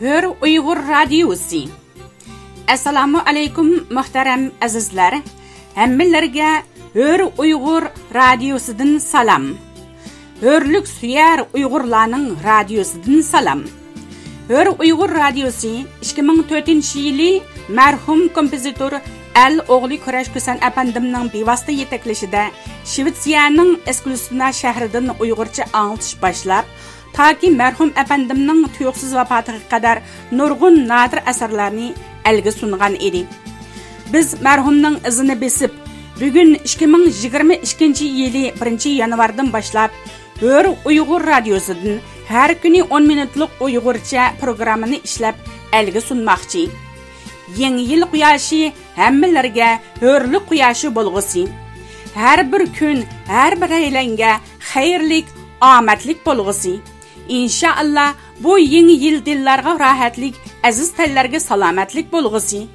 Hör Uyghur Radiosi. Assalamu alaykum muhtaram azizlar. Hammalarga Hör Uyghur Radiosidan salam. Hörlük suyar Uyg'urlarning radiosidan salam. Hör Uyghur Radiosi 2004-yili marhum kompozitor Al O'g'li Kurash Kusan apandimning bevosita yetaklashida Shvetsiyaning Eskilstuna shahridan Uyg'urcha anglatish boshlab, toki marhum apandimning tuyuqsiz vafotiga qadar nurg'un nadir asarlarni elga sungan edi. Biz marhumning izini besib, bugun 2022-yili 1-yanvardan boshlab Hör Uyghur Radiosidan har kuni 10 minutlik Uyg'urcha programmani ishlab elga sunmoqchi. Yangi yil quyoshi hammalarga hurlik quyoshi bo'lg'usi. Har bir kun, har bir aylanga xayrlik, omadlik bo'lg'usi. İnşallah bu yangi yil dillarga rohatlik, aziz tillarga salomatlik bo'lg'usi.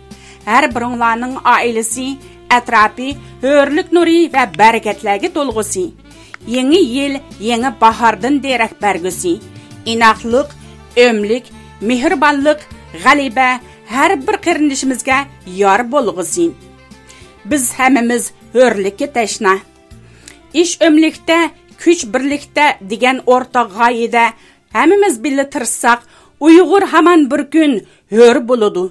Har biringlarning oilasi, atrofi hurlik nuri va barakatlarga to'lg'usi. Yangi yil yangi bahordan derak bergusi. Inoqlik, ömlik, mehribonlik, g'alaba har bir qarindishimizga yor bo'lg'usi. Biz hammamiz hurlikka tashna. Ish ömlikda, kuch birlikda degan o'rtoq g'oyada hammamiz birga tirishsak, Uyg'ur hamon bir kun hur bo'ladi.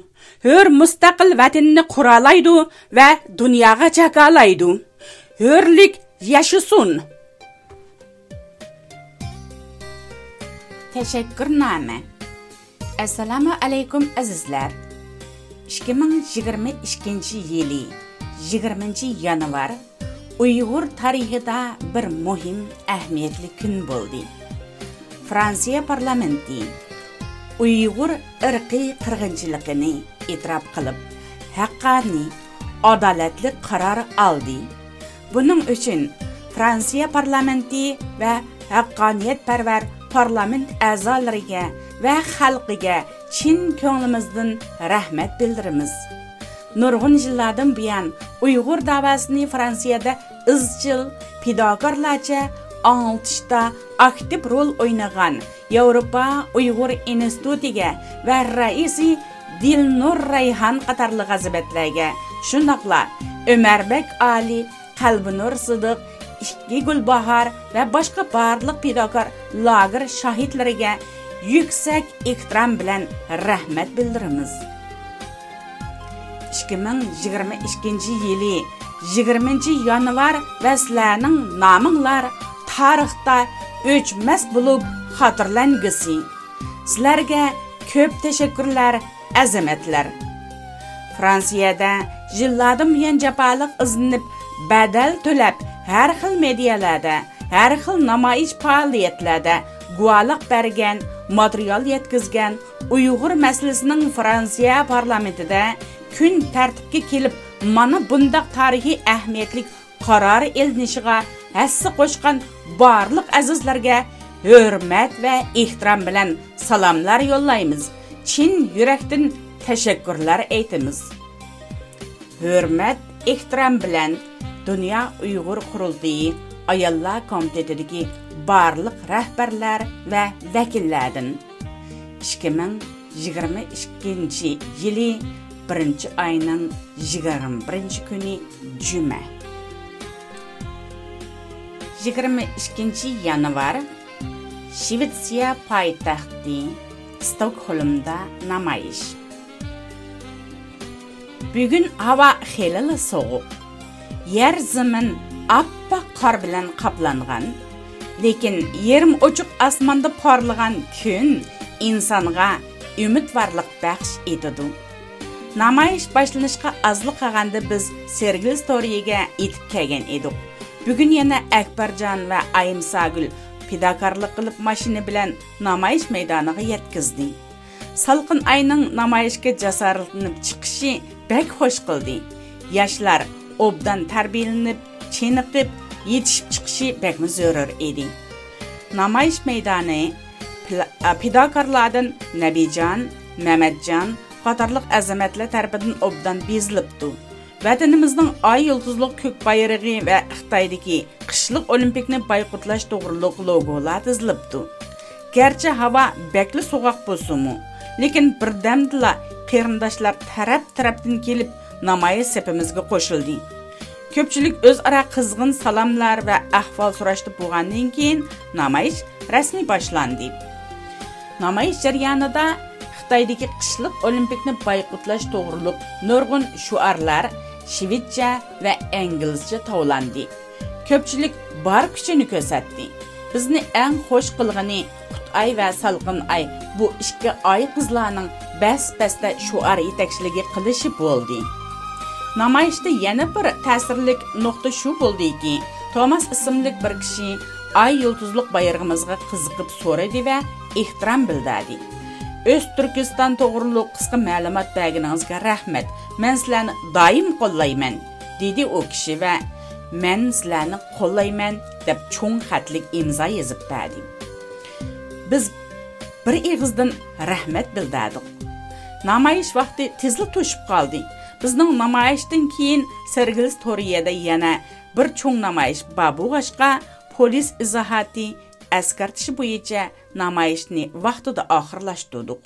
Hur mustaqil vatanni quralaydi va dunyoga jakalaydi. Hurlik yashasin. Teşekkürname. Assalamu alaykum azizlar. 2022-yili 20-yanvar Uyg'ur tarixida bir muhim, ahamiyatli kun bo'ldi. Fransiya parlamenti Uyg'ur irqiy qirg'inchiligini e'tirof qilib, haqqoniy, adolatli qaror oldi. Buning uchun Fransiya parlamenti va haqqoniyatparvar parlament a'zolariga va xalqiga chin ko'nglimizdan rahmat bildiramiz. Nurg'un yillardan buyon Uyg'ur davasini Fransiyada izchil, fidokorlarcha anglitishda aktiv rol o'ynagan Yevropa Uyg'ur institutiga va raisi Dilnur Rayhan qatorli g'azabatlarga, shundoqla Ömerbek Ali, Qalbinur Sidiq, Ishki Gulbahar va boshqa barliq fidokor lager shahidlariga yuksak ehtirom bilan rahmat bildiramiz. 2022-yili 20-yanvar va sizlarning nominglar tarixda o'chmas bo'lib xotirlangusi. Sizlarga ko'p tashakkurlar, azamatlar. Fransiyada yillardan buyon jafoliq izinib, badal to'lab, har xil medialarda, har xil namoyish faoliyatlarda guvohlik bergan, material yetkazgan Uyg'ur masalasining Fransiya parlamentida kun tartibga kelib, mana bundaq tarixiy ahamiyatli qaror elinishiga hassa qo'shgan barliq azizlarga hurmat va ehtirom bilan salomlar yo'llaymiz. Chin yurakdan tashakkurlar aytamiz. Hurmat, ehtirom bilan Dünya Uyg'ur Qurultiyi Ayollar Komitetidagi barliq rahbarlar va vakillardan 2022-yili 1-oyning 21-kuni juma. 22-yanvar Shvetsiya poytaxti Stockholmda namoyish. Bugun havo xeyli sovuq. Yer zamin appa qor bilan qoplangan, lekin yerim ochiq osmonda porlagan kun insonga umidvorlik baxsh etadi. Namoyish boshlanishga ozlik qolganda biz Sergil Storyga yetib kelgan edik. Bugun yana Akbarjon va Ayimsagul fidokorlik qilib mashina bilan namoyish maydoniga yetkazdi. Salqin ayning namoyishga jasoratlanib chiqishi bek xo'sh qildi. Yoshlar obdan tarbiyalanib, cheniqib, yetishib chiqishi bekmi zarur edi. Namoyish maydoni fidokorlardan Nabijon, Mamadjon qatorliq azamatlar tarafidan obdan bezilibdi. Vatanimizning ay yulduzliq ko'k bayrog'i va Xitoydagi qishliq olimpikni boyqutlash to'g'riliq logolar tizilibdi. Gerçi hava bekli soğuk bo'lsa-mu, lekin birdamdila qarindoshlar taraf-tarafdan kelib namoyish sepimizga qo'shildi. Ko'pchilik o'zaro qizg'in salomlar va ahvol so'rashdi bo'lgandan keyin namoyish rasmiy boshlandi. Namoyish jarayonida Xitoydagi qishliq olimpikni boyqutlash to'g'riliq nurg'un shuarlar shvedcha va inglizcha tovlandi. Ko'pchilik bor kuchini ko'rsatdi. Bizni eng xo'sh qilgani Qutay va Salqin ay bu ikki ay qizlarning bas-basda shuar yetakchiligi qilishi bo'ldi. Namoyishda yana bir ta'sirli nuqta shu bo'ldiki, Thomas ismli bir kishi ay yulduzliq bayrog'imizga qiziqib so'radi va ehtirom bildirdi. O'z Turkiston to'g'riliq qisqa ma'lumot berganingizga rahmat. Men sizlarni doim qo'llayman, dedi u kishi va men sizlarni qo'llayman deb cho'ng xatlik imzo yozib berdi. Biz bir ig'izdan rahmat bildirdik. Namoyish vaqti tezlik to'shib qoldi. Bizning namoyishdan keyin Sergil Storiyada yana bir cho'ng namoyish babug'ashqa polis izohati askartishi bo'yicha namoyishni vaqtida oxirlashtirdik.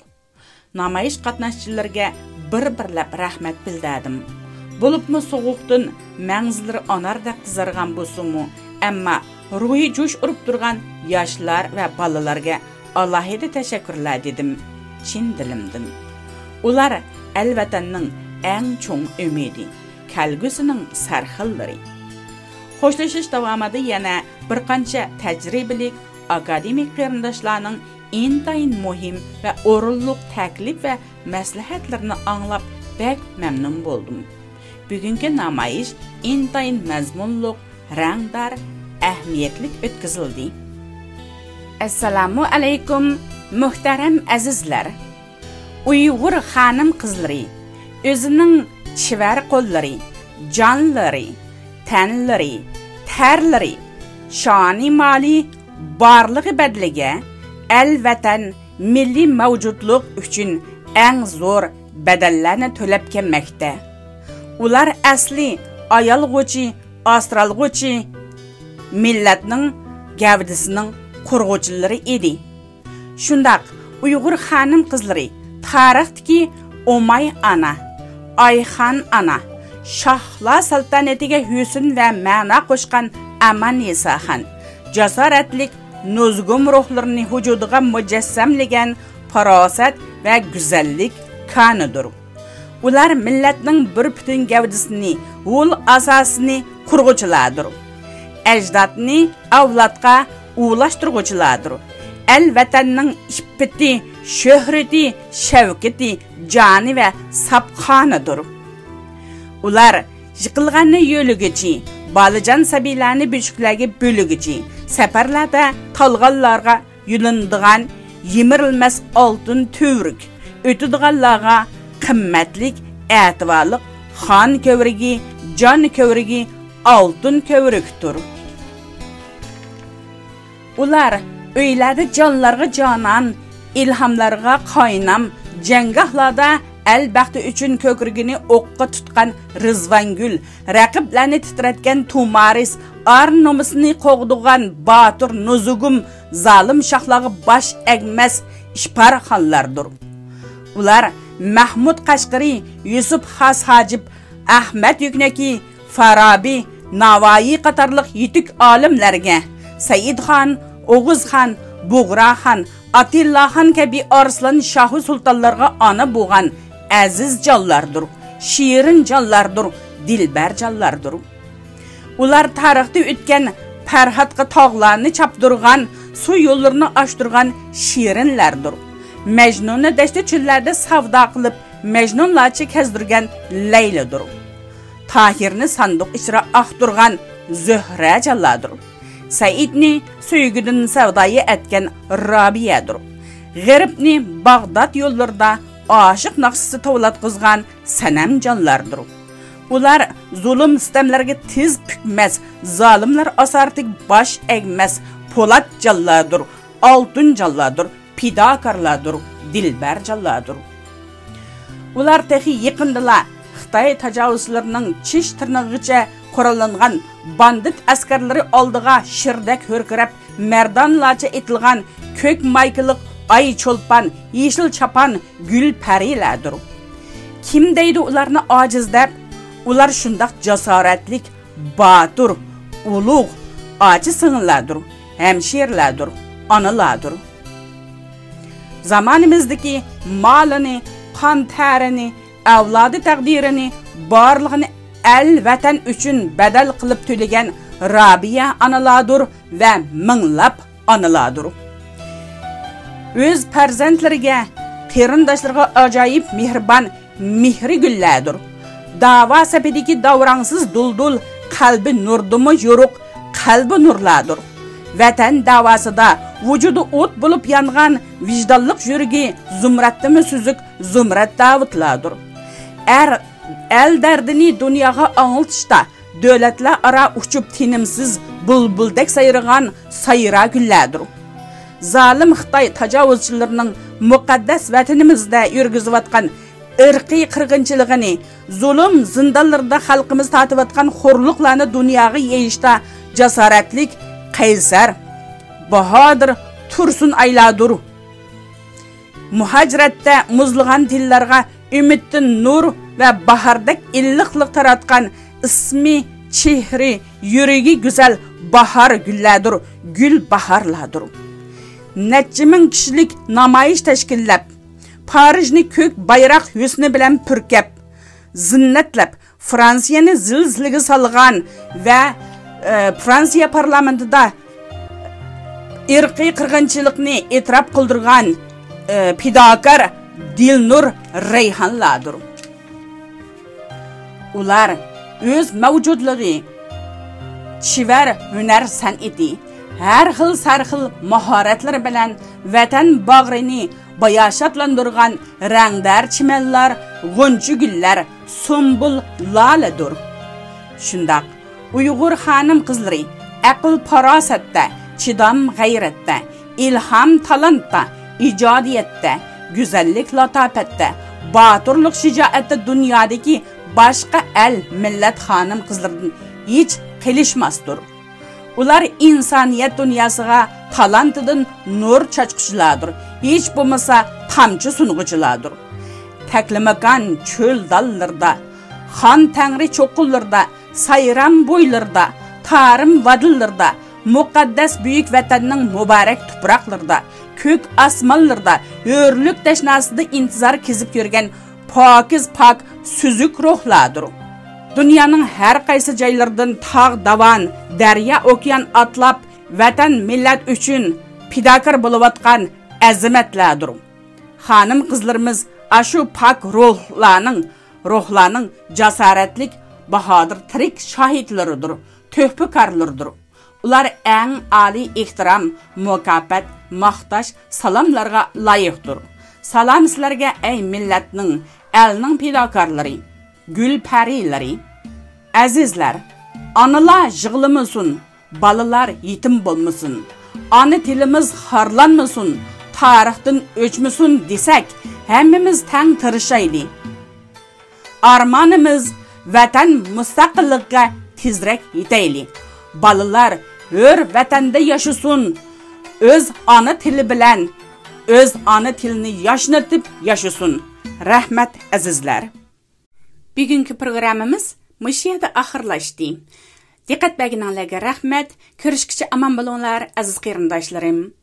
Namoyish qatnashchilariga bir-birlab rahmat bildirdim. Bo'libmi so'g'uqdan mangzilari onardek qizargan bo'lsa-mu, ammo ruhi jo'sh urib turgan yoshlar va bolalarga alohida tashakkurlar dedim chin dilimdan. Ular alvatanning eng cho'ng umidi, kelgusining sarxillari. Xo'shlashish davomida yana bir qancha tajribalik akademik qarindoshlarning intayin muhim va o'rinli taklif va maslahatlarini anglab bek mamnun bo'ldim. Bugungi namoyish intayin mazmunli, rangdor, ahamiyatli o'tkazildi. Assalomu alaykum muhtaram azizlar. Uyg'ur xonim qizlari o'zining chivar qo'llari, jonlari, tanlari, tarlari, shoni mali barligi badliga al-vatan milliy mavjudlik uchun eng zo'r badallarni to'lab kelmoqda. Ular asli ayolg'uchi, astralg'uchi millatning gavdasining qurg'uvchilari edi. Shundaq Uyg'ur xonim qizlari tarixdagi Umay ana, Ayxon ana, Shohlar saltanatiga husn va ma'no qo'shgan Aman Nisaxon jasoratlik nuzgum ruhlarni vujudiga mujassamlagan farosat va go'zallik kanidir. Ular millatning bir butun gavdasini, ul asosini qurg'uvchilardir. Ajdodni avlodga ulashtiruvchilardir. El-vatanning iffati, shuhrati, shavkati, joni va sabxonidir. Ular yiqilganni yo'ligichi, bolajon sabilarni beshiklarga bo'ligichi, safarlarda talg'onlarga yulindigan yemirilmas oltin tuvrik, o'tidiganlarga qimmatlik, e'tiborlik xon kovrigi, jon kovrigi, oltin kovrikdir. Ular uylarda jonlarga jonon, ilhamlarga qaynam, janggohlarda albaxti uchun ko'krigini o'qqa tutgan Rizvangul, raqiblarni titratgan Tumaris, ar nomusini qo'g'digan Batur Nuzugum, zolim shohlarga bosh egmas ishpar xonlardir. Ular Mahmud Qashqari, Yusuf Xas Hajib, Ahmad Yuknaki, Farabi, Navoiy qatorliq yetuk olimlarga, Saidxon, O'g'izxon, Bug'raxon, Atillahon kabi Arslan Shohi sultonlarga ona bo'lgan aziz jonlardir, shirin jonlardir, dilbar jonlardir. Ular tarixda o'tgan Farhatga tog'larni chapdirgan, suv yo'llarini ochtirgan shirinlardir. Majnunni dashta cho'llarda savdo qilib, majnunlarcha kezdirgan Layladir. Tahirni sanduq ichra aqtirgan Zuhra jonlardir. Saidni suygidan savdoyi etgan Rabiyadir. G'arbni Bag'dod yo'llarida oshiq naqshisi tovlatqizgan Sanam jonlardir. Ular zulm sistemlarga tez pukmas, zolimlar asartik bosh egmas, po'lat jonlardir, oltin jonlardir, fidokorlardir, dilbar jonlardir. Ular texi yaqindilar Xitoy tajovuzlarining chish tirnog'icha qurollangan bandit askarlari oldiga shirdak hurkirab, mardonlarcha etilgan ko'k maykiliq ay çolpan, yeşil çapan gül pərilərdir. Kim deydi ularını aciz deb? Ular şundaq cesaretlik, batur, uluq, acı sığınlardır, hemşirlərdir, anılardır. Zamanımızdaki malını, kan tərini, avladı təqdirini, barlığını el vatan üçün bedel kılıp tülegen Rabia analardır ve minglap analardır. Öz perzentlerine, qeyrindaşlarına acayip mihriban, mihri güllerdir. Dava sepedeki davransız duldul, kalbi nurdumu yoruk, kalbi nurlardır. Vatan davası da vücudu ot bulup yangan vicdanlık yürügi zumratlı süzük zumrat davutlardır. El derdini dünyaya anıltışta dövlətlər ara uçup tinimsiz bulbuldek sayırğan sayıra güllərdir. Zalim Xitay tacavuzçılarının muqaddas vətənimizdə yürgüzüvatqan ırqi qırğınçılığını, zulüm zindallarda xalqımız tatıvatqan xorluqlarını dünyaya yeyişdə cesaretlik Qaysar, Bahadır, Tursun ayladır. Muhacirətdə muzluğan dillərə ümittin nur ve bahardak illiqliq taratqan ismi, çehri, yüreği güzel bahar güllerdir, gül baharlardır. Netçimin kişilik namayış teşkillep, Parijni kök bayrak hüsnü bilen pürkep, zinnetlep, Fransiyani zilziligi salgan ve Fransiya parlamentida irqi qirg'inchilikni e'tirof qildirgan fidokor Dilnur Reyhanlardir. Ular öz mavjudligi, chivar hunar san'ati, har xil sarxil mahoratlar bilan vatan bag'rini bayashatlantirgan rangdar chimenlar, g'unchi gullar, sumbul laladir. Shundaq Uyg'ur xonim qizlari aql farosatda, chidam g'ayratda, ilham talantda, ijodiyatda, güzellik latafatda, baturluq shijoatda dunyodagi başqa el millet xonim qizlardan hech qilishmasdir. Ular insoniyat dunyosiga talantidan nur chachquchilardir. Hech bo'lmasa tamchi sunğuchilardir. Taklimakan cho'l dallarda, xon tangri cho'qullarda, sayram bo'ylarda, tarim vadillarda, muqaddas buyuk vatanning muborak tuproqlarida, ko'k osmonlarda, o'rlik dashnasida intizor kezib yurgan pokiz pak süzük ruhlardır. Dünyanın her qaysı joylaridan tağ davan, daryo okean atlab vatan millet üçün fidokor bo'layotgan azimatlardir. Xonim qizlarimiz ashu pak ruhlarning jasoratlik bahodir tirik shohidlaridir, töhfakorlardir. Ular eng ali ehtirom, mukofot, maqtash salomlarga loyiqdir. Salam sizlarga ey millatning, elning fidokorlari, gül pəriləri. Azizlar, analar yığılmasın, balalar yetim bolmasın. Ana tilimiz xarlanmasın, tarixdən öçməsin desək, həmmimiz təng tırışaylı. Armanımız vatan müstaqillikə tezrək yetəyli. Balalar hür vətəndə yaşasın, öz ana tili bilən, öz ana tilini yaşnatıb yaşasın. Rahmet azizlar. Bugünkü programımız müşiyada ahırlaşdı. Dikkat bəginanlarga rahmet, görüşkiçe aman bulunlar aziz qeyrindaşlarım.